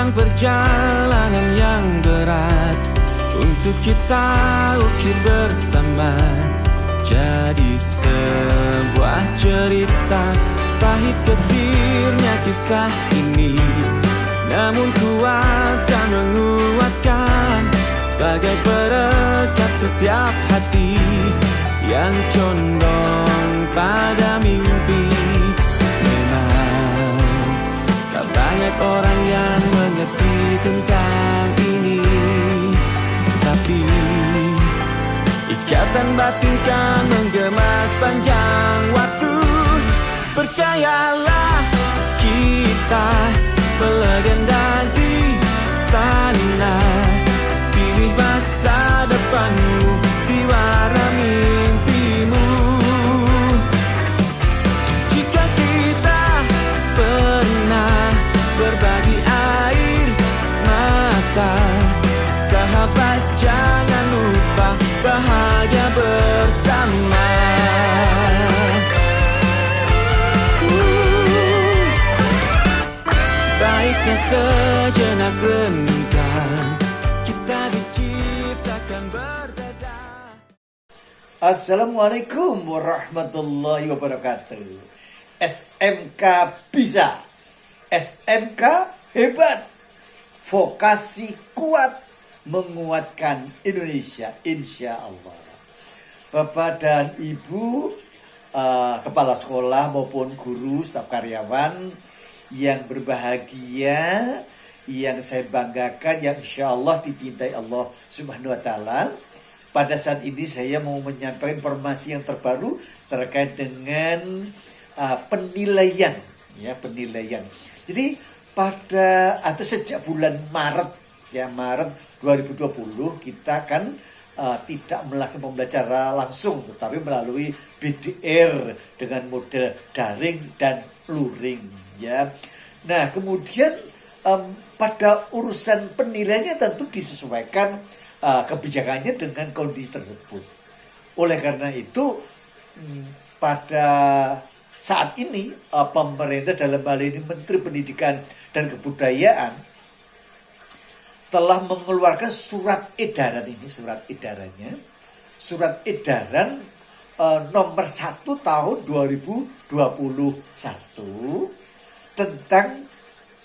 tentang perjalanan yang berat untuk kita ukir bersama jadi sebuah cerita. Pahit getirnya kisah ini, namun kuat dan menguatkan sebagai perekat setiap hati yang condong pada mimpi. Memang tak banyak orang yang mengerti tentang ini, tapi ikatan batin kan menggema sepanjang waktu. Percayalah, kita melegenda di sana. Pilih masa depanmu di warna mimpimu. Jika kita pernah berbagi air mata, sahabat jangan lupa bahagia bersama. Baiknya sejenak renungkan, kita diciptakan berbeda. Assalamualaikum warahmatullahi wabarakatuh. SMK bisa, SMK hebat, vokasi kuat, menguatkan Indonesia, insya Allah. Bapak dan Ibu, kepala sekolah maupun guru, staf karyawan yang berbahagia, yang saya banggakan, yang insya Allah dicintai Allah Subhanahu wa Ta'ala. Pada saat ini saya mau menyampaikan informasi yang terbaru terkait dengan penilaian, ya, penilaian. Jadi sejak bulan Maret, ya, Maret 2020 kita kan tidak melaksanakan pembelajaran langsung, tetapi melalui BDR dengan model daring dan luring. Ya, nah kemudian pada urusan penilaiannya tentu disesuaikan kebijakannya dengan kondisi tersebut. Oleh karena itu pada saat ini pemerintah, dalam hal ini Menteri Pendidikan dan Kebudayaan, telah mengeluarkan surat edaran ini, surat edaran nomor 1 tahun 2021 tentang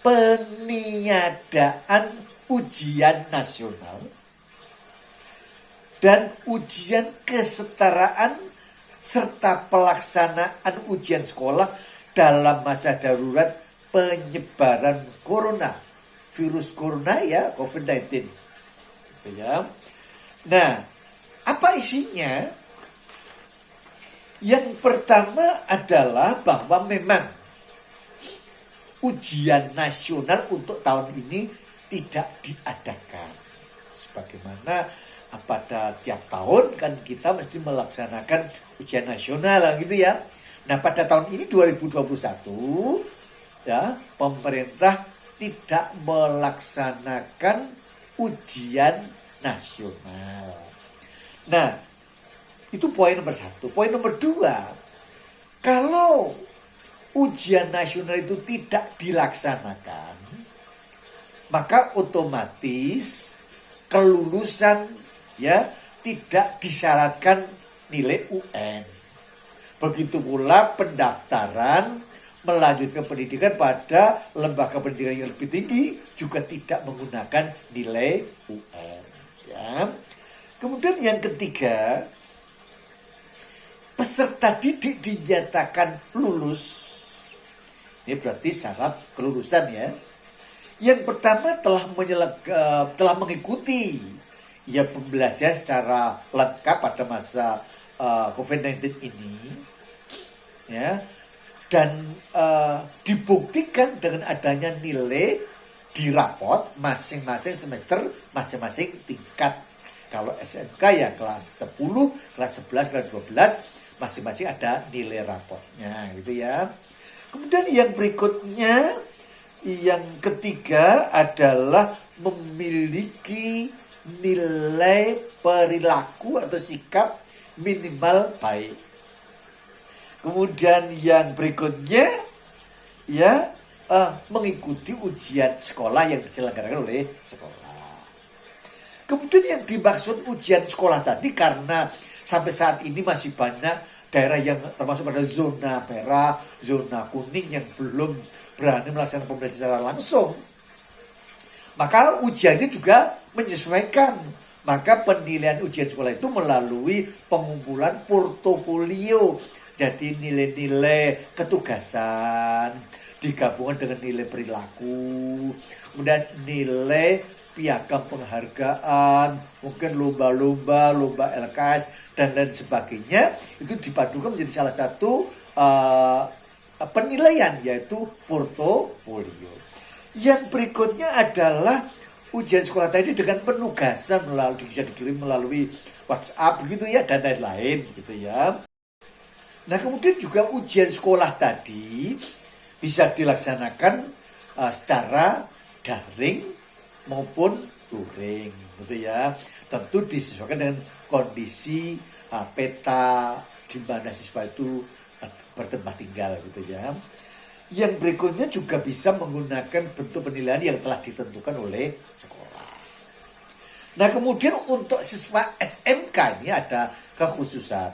peniadaan ujian nasional dan ujian kesetaraan serta pelaksanaan ujian sekolah dalam masa darurat penyebaran virus corona, ya, COVID-19. Ya. Nah, apa isinya? Yang pertama adalah bahwa memang ujian nasional untuk tahun ini tidak diadakan. Sebagaimana pada tiap tahun kan kita mesti melaksanakan ujian nasional gitu ya. Nah, pada tahun ini 2021 ya, pemerintah tidak melaksanakan ujian nasional. Nah, itu poin nomor 1. Poin nomor 2, kalau ujian nasional itu tidak dilaksanakan, maka otomatis kelulusan, ya, tidak disyaratkan nilai UN. Begitu pula pendaftaran melanjutkan pendidikan pada lembaga pendidikan yang lebih tinggi juga tidak menggunakan nilai UN. Ya. Kemudian yang ketiga, peserta didik dinyatakan lulus. Ini berarti syarat kelulusan, ya. Yang pertama telah mengikuti, ya, pembelajaran secara lengkap pada masa COVID-19 ini, ya, dan dibuktikan dengan adanya nilai di rapot masing-masing semester, masing-masing tingkat. Kalau SMK ya kelas 10, kelas 11, kelas 12, masing-masing ada nilai rapotnya, gitu ya. Kemudian yang berikutnya, yang ketiga adalah memiliki nilai perilaku atau sikap minimal baik. Kemudian yang berikutnya, ya, mengikuti ujian sekolah yang diselenggarakan oleh sekolah. Kemudian yang dimaksud ujian sekolah tadi, karena sampai saat ini masih banyak daerah yang termasuk pada zona merah, zona kuning yang belum berani melaksanakan pembelajaran secara langsung, maka ujiannya juga menyesuaikan. Maka penilaian ujian sekolah itu melalui pengumpulan portofolio. Jadi nilai-nilai ketugasan digabungkan dengan nilai perilaku, kemudian nilai piagam penghargaan, mungkin lomba-lomba, lomba LKS, dan lain sebagainya, itu dipadukan menjadi salah satu penilaian, yaitu portofolio. Yang berikutnya adalah ujian sekolah tadi dengan penugasan bisa dikirim melalui WhatsApp gitu ya, dan lain-lain gitu ya. Nah, kemudian juga ujian sekolah tadi bisa dilaksanakan secara daring maupun luring gitu ya. Tentu disesuaikan dengan kondisi peta di mana siswa itu bertempat tinggal gitu ya. Yang berikutnya juga bisa menggunakan bentuk penilaian yang telah ditentukan oleh sekolah. Nah, kemudian untuk siswa SMK ini ada kekhususan,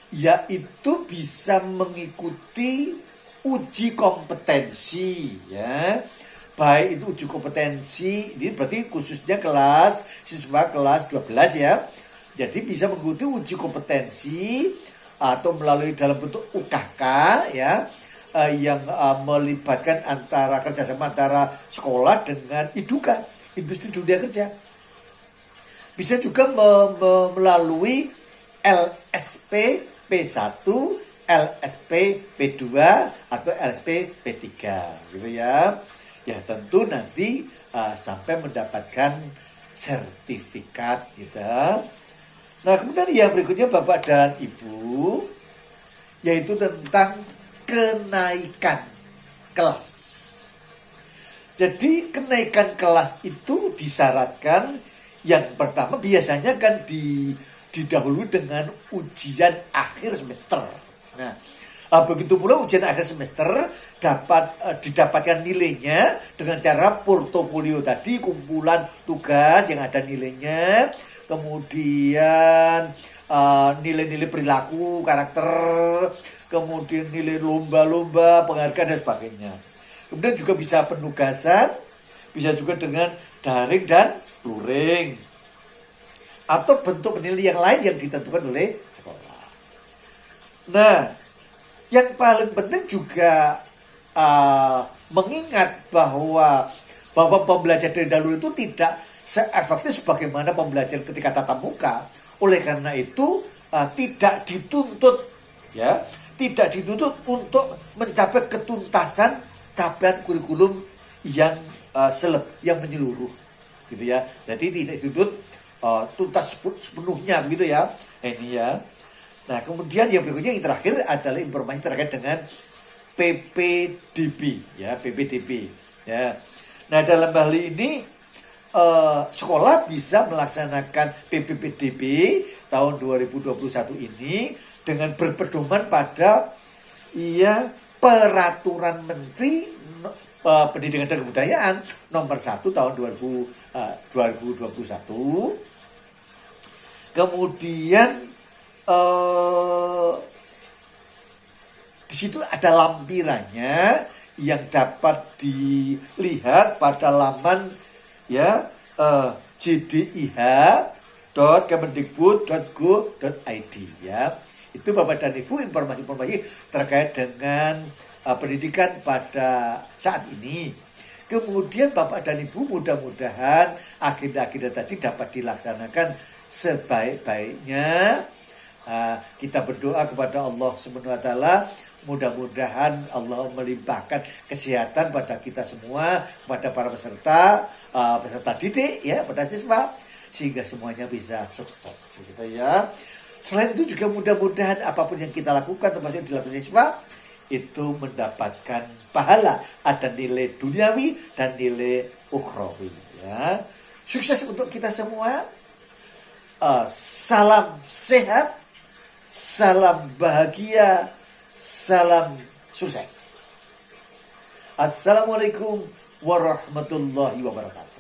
yaitu bisa mengikuti uji kompetensi ya. Baik itu uji kompetensi, ini berarti khususnya siswa kelas 12 ya. Jadi bisa mengikuti uji kompetensi atau melalui dalam bentuk UKK ya, yang melibatkan kerjasama antara sekolah dengan IDUKA, industri dunia kerja. Bisa juga melalui LSP P1, LSP P2 atau LSP P3 gitu ya. Ya tentu nanti sampai mendapatkan sertifikat gitu. Nah, kemudian yang berikutnya Bapak dan Ibu, yaitu tentang kenaikan kelas. Jadi kenaikan kelas itu disyaratkan, yang pertama biasanya kan didahului dengan ujian akhir semester. Nah, begitu pula ujian akhir semester didapatkan nilainya dengan cara portofolio tadi, kumpulan tugas yang ada nilainya, kemudian nilai-nilai perilaku, karakter, kemudian nilai lomba-lomba, penghargaan dan sebagainya. Kemudian juga bisa penugasan, bisa juga dengan daring dan luring, atau bentuk penilaian yang lain yang ditentukan oleh sekolah. Nah, yang paling penting juga mengingat bahwa pembelajaran dari dahulu itu tidak seefektif sebagaimana pembelajaran ketika tatap muka. Oleh karena itu tidak dituntut untuk mencapai ketuntasan capaian kurikulum yang menyeluruh gitu ya. Jadi tidak dituntut tuntas sepenuhnya gitu ya. Ini ya. Nah, kemudian yang berikutnya yang terakhir adalah informasi terkait dengan PPDB ya, PPDB ya. Nah, dalam hal ini sekolah bisa melaksanakan PPDB tahun 2021 ini dengan berpedoman pada Peraturan Menteri Pendidikan dan Kebudayaan nomor 1 tahun 2021. Kemudian di situ ada lampirannya yang dapat dilihat pada laman jdih.kemendikbud.go.id ya. Itu Bapak dan Ibu informasi-informasi terkait dengan pendidikan pada saat ini. Kemudian Bapak dan Ibu mudah-mudahan agenda-agenda tadi dapat dilaksanakan sebaik-baiknya. Kita berdoa kepada Allah Subhanahu wa taala, mudah-mudahan Allah melimpahkan kesehatan pada kita semua, kepada para peserta didik ya, pada siswa, sehingga semuanya bisa sukses gitu ya. Selain itu juga mudah-mudahan apapun yang kita lakukan, termasuk yang dilakukan siswa, itu mendapatkan pahala, ada nilai duniawi dan nilai ukhrawi ya. Sukses untuk kita semua. Salam sehat, salam bahagia, salam sukses. Assalamualaikum warahmatullahi wabarakatuh.